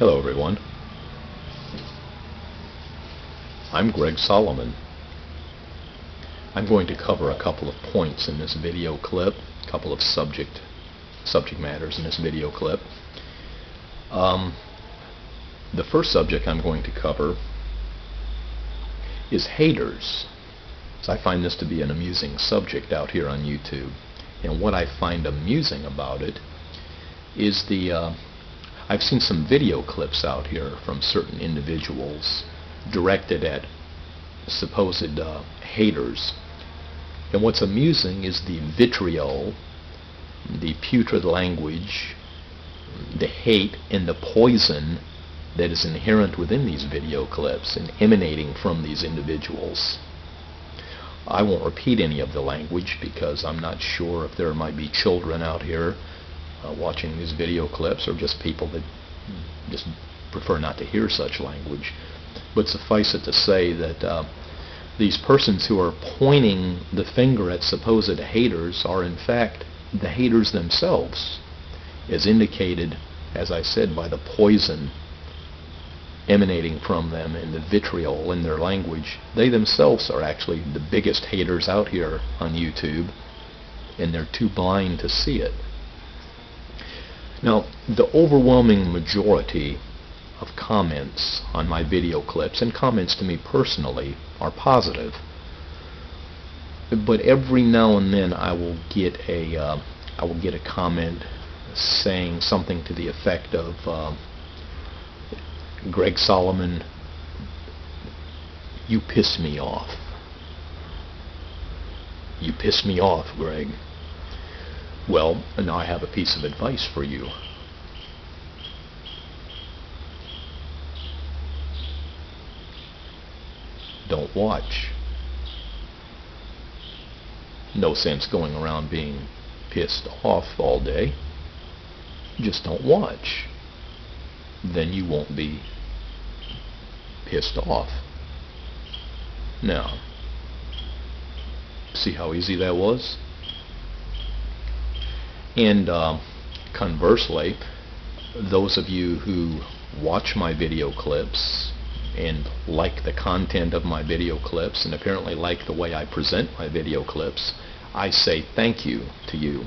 Hello everyone. I'm Greg Solomon. I'm going to cover a couple of points in this video clip, a couple of subject matters in this video clip. The first subject I'm going to cover is haters. So I find this to be an amusing subject out here on YouTube. And what I find amusing about it is I've seen some video clips out here from certain individuals directed at supposed haters. And what's amusing is the vitriol, the putrid language, the hate, and the poison that is inherent within these video clips and emanating from these individuals. I won't repeat any of the language because I'm not sure if there might be children out here watching these video clips, or just people that just prefer not to hear such language. But suffice it to say that these persons who are pointing the finger at supposed haters are in fact the haters themselves, as indicated, as I said, by the poison emanating from them and the vitriol in their language. They themselves are actually the biggest haters out here on YouTube, and they're too blind to see it. Now, the overwhelming majority of comments on my video clips, and comments to me personally, are positive. But every now and then I will get a comment saying something to the effect of, Greg Solomon, you piss me off. You piss me off, Greg. Well, now I have a piece of advice for you. Don't watch. No sense going around being pissed off all day. Just don't watch. Then you won't be pissed off. Now, see how easy that was? And conversely, those of you who watch my video clips and like the content of my video clips and apparently like the way I present my video clips, I say thank you to you.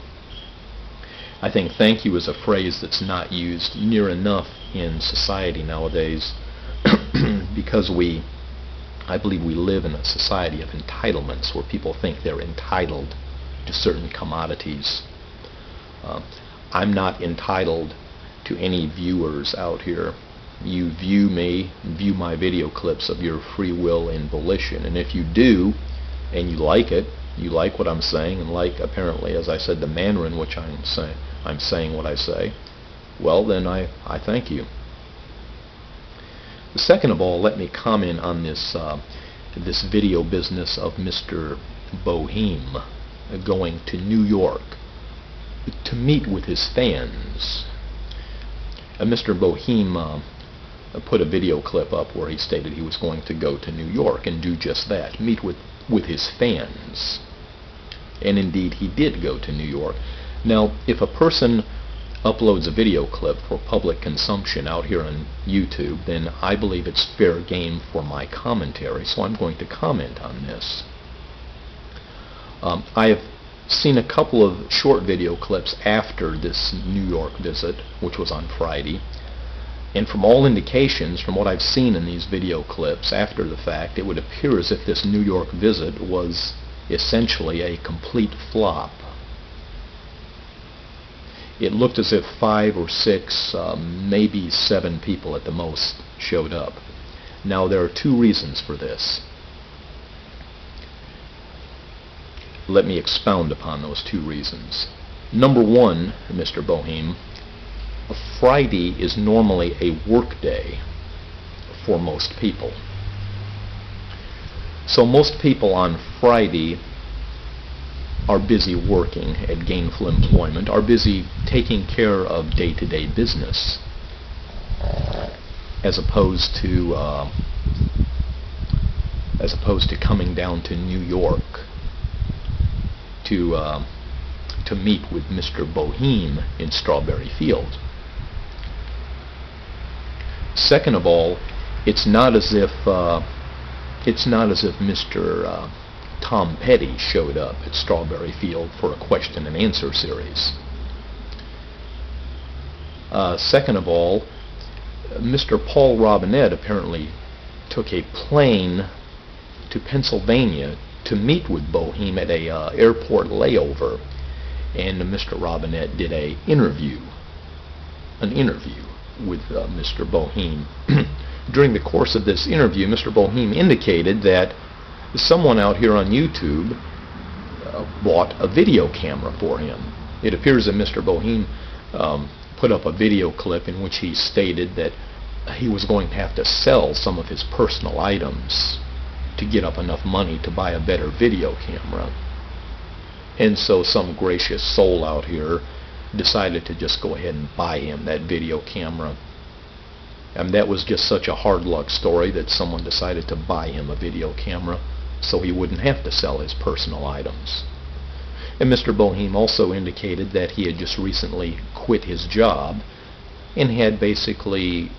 I think thank you is a phrase that's not used near enough in society nowadays because I believe we live in a society of entitlements where people think they're entitled to certain commodities. I'm not entitled to any viewers out here. You view me, view my video clips of your free will and volition, and if you do and you like it, you like what I'm saying, and like, apparently, as I said, the manner in which I'm saying what I say, well then I thank you. Second of all, let me comment on this video business of Mr. Boh3m going to New York to meet with his fans. Mr. Boh3m put a video clip up where he stated he was going to go to New York and do just that, meet with his fans. And indeed he did go to New York. Now, if a person uploads a video clip for public consumption out here on YouTube, then I believe it's fair game for my commentary, so I'm going to comment on this. I have seen a couple of short video clips after this New York visit, which was on Friday, and from all indications, from what I've seen in these video clips after the fact, it would appear as if this New York visit was essentially a complete flop. It looked as if 5 or 6, maybe 7 people at the most showed up. Now, there are 2 reasons for this. Let me expound upon those 2 reasons. Number 1, Mr. Boh3m, Friday is normally a work day for most people. So most people on Friday are busy working at gainful employment, are busy taking care of day-to-day business, as opposed to coming down to New York to meet with Mr. Boh3m in Strawberry Field. Second of all, it's not as if Mr. Tom Petty showed up at Strawberry Field for a question and answer series. Second of all, Mr. Paul Robinette apparently took a plane to Pennsylvania to meet with Boh3m at a airport layover, and Mr. Robinette did an interview with Mr. Boh3m. During the course of this interview, Mr. Boh3m indicated that someone out here on YouTube bought a video camera for him. It appears that Mr. Boh3m put up a video clip in which he stated that he was going to have to sell some of his personal items to get up enough money to buy a better video camera. And so some gracious soul out here decided to just go ahead and buy him that video camera. And that was just such a hard luck story that someone decided to buy him a video camera so he wouldn't have to sell his personal items. And Mr. Boh3m also indicated that he had just recently quit his job and had basically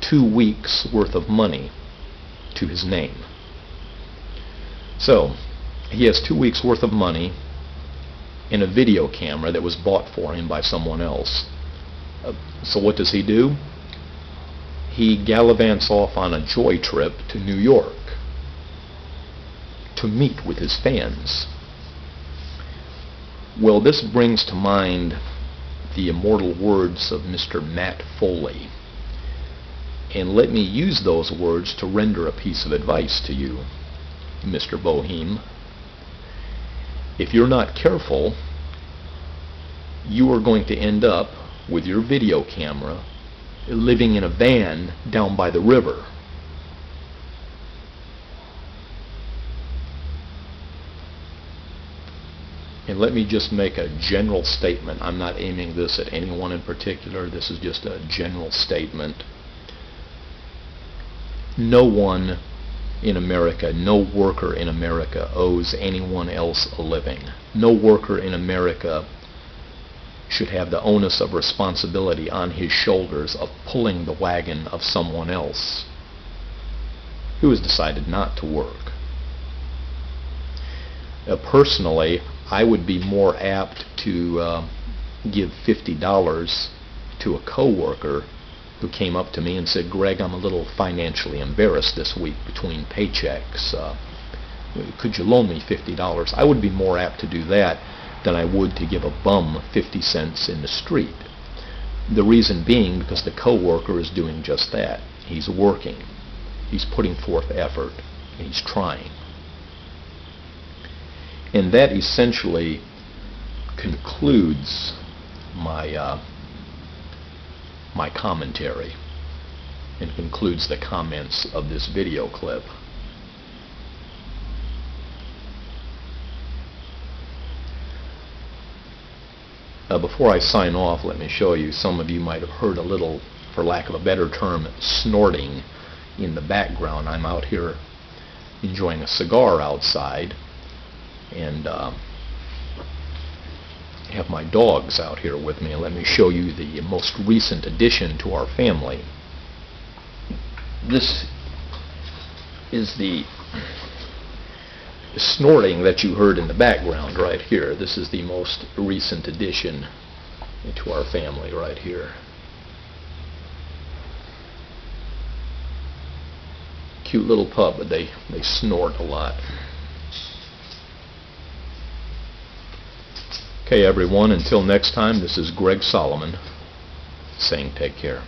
2 weeks worth of money to his name. So he has 2 weeks worth of money in a video camera that was bought for him by someone else. So what does he do? He gallivants off on a joy trip to New York to meet with his fans. Well, this brings to mind the immortal words of Mr. Matt Foley. And let me use those words to render a piece of advice to you, Mr. Boh3m. If you're not careful, you are going to end up with your video camera living in a van down by the river. And let me just make a general statement. I'm not aiming this at anyone in particular. This is just a general statement. No one in America, no worker in America owes anyone else a living. No worker in America should have the onus of responsibility on his shoulders of pulling the wagon of someone else who has decided not to work. Personally, I would be more apt to give $50 to a coworker who came up to me and said, "Greg, I'm a little financially embarrassed this week between paychecks. Could you loan me $50? I would be more apt to do that than I would to give a bum 50 cents in the street. The reason being because the coworker is doing just that. He's working. He's putting forth effort. And he's trying. And that essentially concludes my my commentary and concludes the comments of this video clip. Before I sign off, let me show you. Some of you might have heard a little, for lack of a better term, snorting in the background. I'm out here enjoying a cigar outside, and have my dogs out here with me. And let me show you the most recent addition to our family. This is the snorting that you heard in the background right here. This is the most recent addition to our family right here. Cute little pup, but they snort a lot. Okay, everyone, until next time, this is Greg Solomon saying take care.